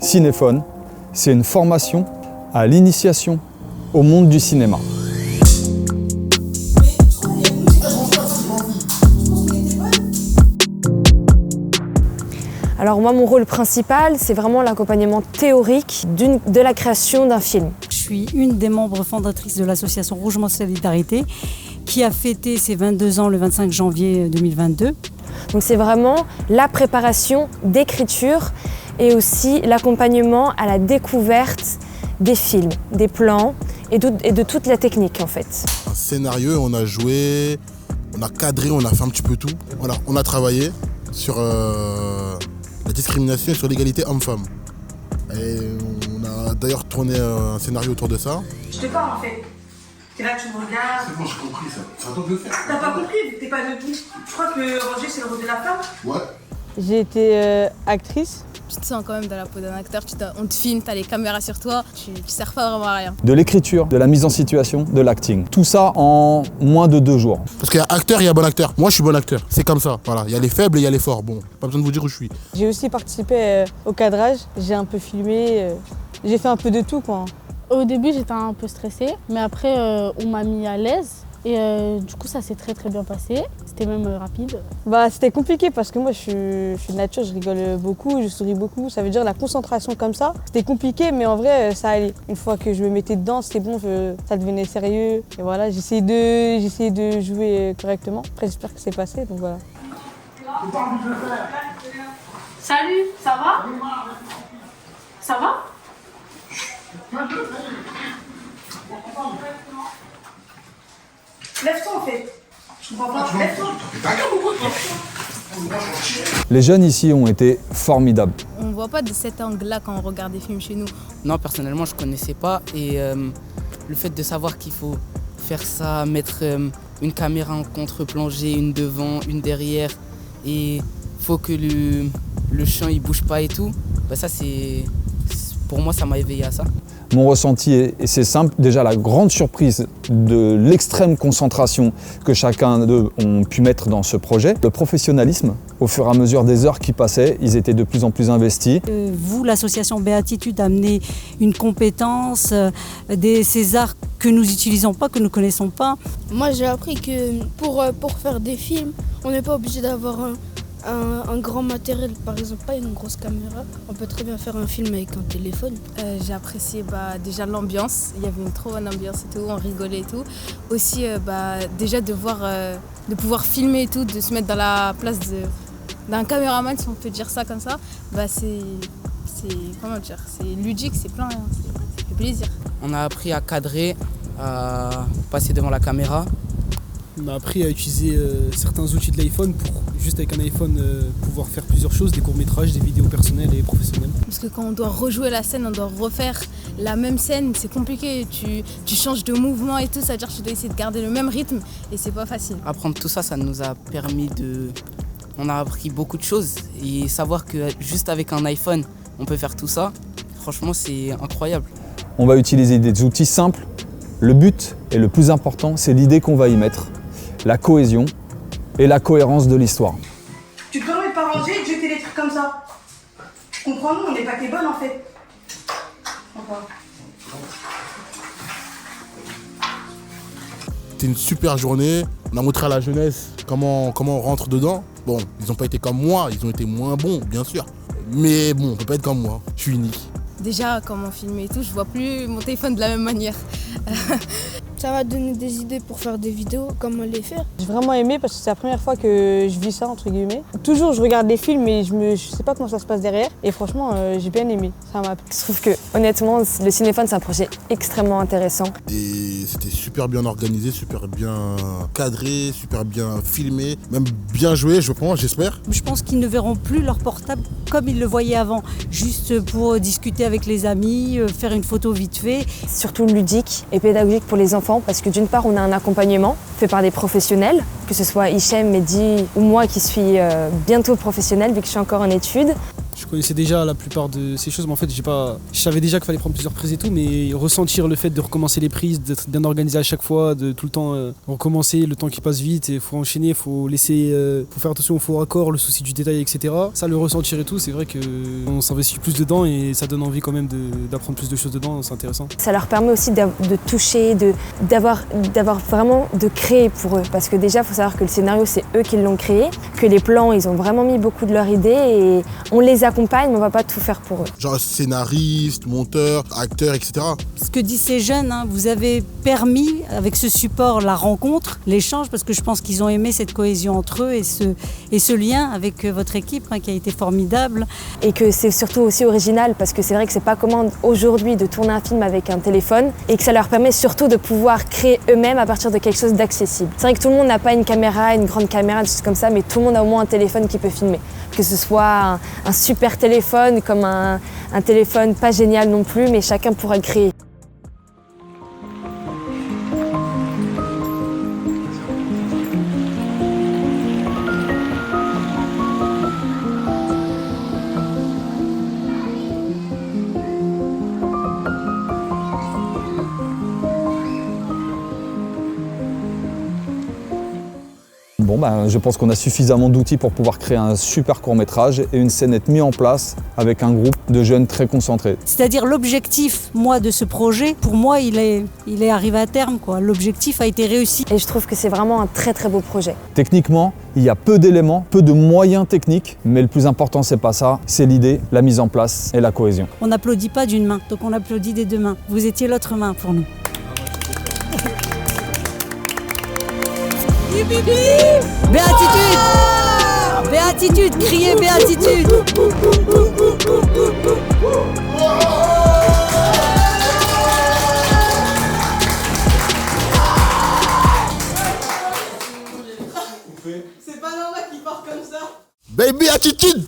Cinéphone, c'est une formation à l'initiation au monde du cinéma. Alors moi, mon rôle principal, c'est vraiment l'accompagnement théorique de la création d'un film. Je suis une des membres fondatrices de l'association Rougemont Solidarité qui a fêté ses 22 ans le 25 janvier 2022. Donc c'est vraiment la préparation d'écriture et aussi l'accompagnement à la découverte des films, des plans et de toute la technique en fait. Un scénario, on a joué, on a cadré, on a fait un petit peu tout. Voilà, on a travaillé sur la discrimination et sur l'égalité homme-femme. Et on a d'ailleurs tourné un scénario autour de ça. Je te parle en fait. T'es là, tu me regardes. C'est bon, j'ai compris ça. C'est à toi de le faire. T'as pas compris, vu que t'es pas debout. Je crois que ranger, c'est le rôle de la femme. Ouais. J'ai été actrice. Tu te sens quand même dans la peau d'un acteur, on te filme, t'as les caméras sur toi, tu sers pas vraiment à rien. De l'écriture, de la mise en situation, de l'acting. Tout ça en moins de 2 jours. Parce qu'il y a acteur, il y a bon acteur. Moi, je suis bon acteur. C'est comme ça. Voilà, il y a les faibles et il y a les forts. Bon, pas besoin de vous dire où je suis. J'ai aussi participé au cadrage. J'ai un peu filmé. J'ai fait un peu de tout, quoi. Au début, j'étais un peu stressée, mais après, on m'a mis à l'aise. Et du coup, ça s'est très bien passé. C'était même rapide. C'était compliqué parce que moi, je suis de nature, je rigole beaucoup, je souris beaucoup. Ça veut dire la concentration comme ça. C'était compliqué, mais en vrai, ça allait. Une fois que je me mettais dedans, c'était bon, ça devenait sérieux. Et voilà, j'essayais de jouer correctement. Après, j'espère que c'est passé, donc voilà. Salut, ça va? Ça va? Lève-toi en fait. Je comprends pas. Lève-toi. Les jeunes ici ont été formidables. On ne voit pas de cet angle-là quand on regarde des films chez nous. Non, personnellement, je ne connaissais pas. Et le fait de savoir qu'il faut faire ça, mettre une caméra en contre-plongée, une devant, une derrière, et il faut que le champ ne bouge pas et tout, ça, pour moi, ça m'a éveillé à ça. Mon ressenti est c'est simple, déjà la grande surprise de l'extrême concentration que chacun d'eux ont pu mettre dans ce projet. Le professionnalisme, au fur et à mesure des heures qui passaient, ils étaient de plus en plus investis. Vous, l'association Béatitude, amenez une compétence, ces arts que nous n'utilisons pas, que nous ne connaissons pas. Moi, j'ai appris que pour faire des films, on n'est pas obligé d'avoir un grand matériel, par exemple pas une grosse caméra. On peut très bien faire un film avec un téléphone. J'ai apprécié déjà l'ambiance, il y avait une trop bonne ambiance et tout, on rigolait et tout. Aussi déjà de pouvoir filmer et tout, de se mettre dans la place d'un caméraman, si on peut dire ça comme ça, c'est ludique, c'est plein, ça fait plaisir. On a appris à cadrer, à passer devant la caméra. On a appris à utiliser certains outils de l'iPhone pour, juste avec un iPhone, pouvoir faire plusieurs choses, des courts-métrages, des vidéos personnelles et professionnelles. Parce que quand on doit rejouer la scène, on doit refaire la même scène, c'est compliqué. Tu changes de mouvement et tout, ça veut dire que tu dois essayer de garder le même rythme et c'est pas facile. Apprendre tout ça, ça nous a permis On a appris beaucoup de choses et savoir que juste avec un iPhone, on peut faire tout ça, franchement, c'est incroyable. On va utiliser des outils simples. Le but et le plus important, c'est l'idée qu'on va y mettre. La cohésion et la cohérence de l'histoire. Tu te permets de pas ranger et de jeter des trucs comme ça. Comprends-nous, on n'est pas tes bonnes en fait. C'était une super journée. On a montré à la jeunesse comment on rentre dedans. Bon, ils n'ont pas été comme moi, ils ont été moins bons, bien sûr. Mais bon, on peut pas être comme moi. Je suis unique. Déjà, comment filmer et tout, je vois plus mon téléphone de la même manière. Ça va donner des idées pour faire des vidéos, comment les faire. J'ai vraiment aimé parce que c'est la première fois que je vis ça, entre guillemets. Toujours, je regarde des films et je sais pas comment ça se passe derrière. Et franchement, j'ai bien aimé. Ça m'a plu. Je trouve que, honnêtement, le Cinéphone, c'est un projet extrêmement intéressant. Et c'était super bien organisé, super bien cadré, super bien filmé, même bien joué, je pense, j'espère. Je pense qu'ils ne verront plus leur portable comme ils le voyaient avant, juste pour discuter avec les amis, faire une photo vite fait. Surtout ludique et pédagogique pour les enfants, parce que d'une part, on a un accompagnement fait par des professionnels, que ce soit Hichem, Mehdi ou moi qui suis bientôt professionnelle, vu que je suis encore en études. Je connaissais déjà la plupart de ces choses, mais en fait, je savais déjà qu'il fallait prendre plusieurs prises et tout, mais ressentir le fait de recommencer les prises, d'être bien organisé à chaque fois, de tout le temps recommencer, le temps qui passe vite, il faut enchaîner, il faut faire attention au faux raccord, le souci du détail, etc. Ça, le ressentir et tout, c'est vrai qu'on s'investit plus dedans et ça donne envie quand même d'apprendre plus de choses dedans, c'est intéressant. Ça leur permet aussi de toucher, d'avoir vraiment de créer pour eux, parce que déjà, il faut savoir que le scénario, c'est eux qui l'ont créé, que les plans, ils ont vraiment mis beaucoup de leur idée et on les accompagne, mais on va pas tout faire pour eux. Genre scénariste, monteur, acteur, etc. Ce que disent ces jeunes, vous avez permis avec ce support la rencontre, l'échange, parce que je pense qu'ils ont aimé cette cohésion entre eux et ce lien avec votre équipe qui a été formidable. Et que c'est surtout aussi original, parce que c'est vrai que c'est pas commun aujourd'hui de tourner un film avec un téléphone et que ça leur permet surtout de pouvoir créer eux-mêmes à partir de quelque chose d'accessible. C'est vrai que tout le monde n'a pas une caméra, une grande caméra, des choses comme ça, mais tout le monde a au moins un téléphone qui peut filmer. Que ce soit un super téléphone comme un téléphone pas génial non plus, mais chacun pourra le créer. Bon, je pense qu'on a suffisamment d'outils pour pouvoir créer un super court-métrage et une scénette mise en place avec un groupe de jeunes très concentrés. C'est-à-dire l'objectif, de ce projet, pour moi, il est arrivé à terme, quoi. L'objectif a été réussi. Et je trouve que c'est vraiment un très très beau projet. Techniquement, il y a peu d'éléments, peu de moyens techniques, mais le plus important, c'est pas ça, c'est l'idée, la mise en place et la cohésion. On n'applaudit pas d'une main, donc on applaudit des deux mains. Vous étiez l'autre main pour nous. Béatitude! Béatitude! Criez béatitude! C'est pas normal qu'il parte comme ça! Baby attitude!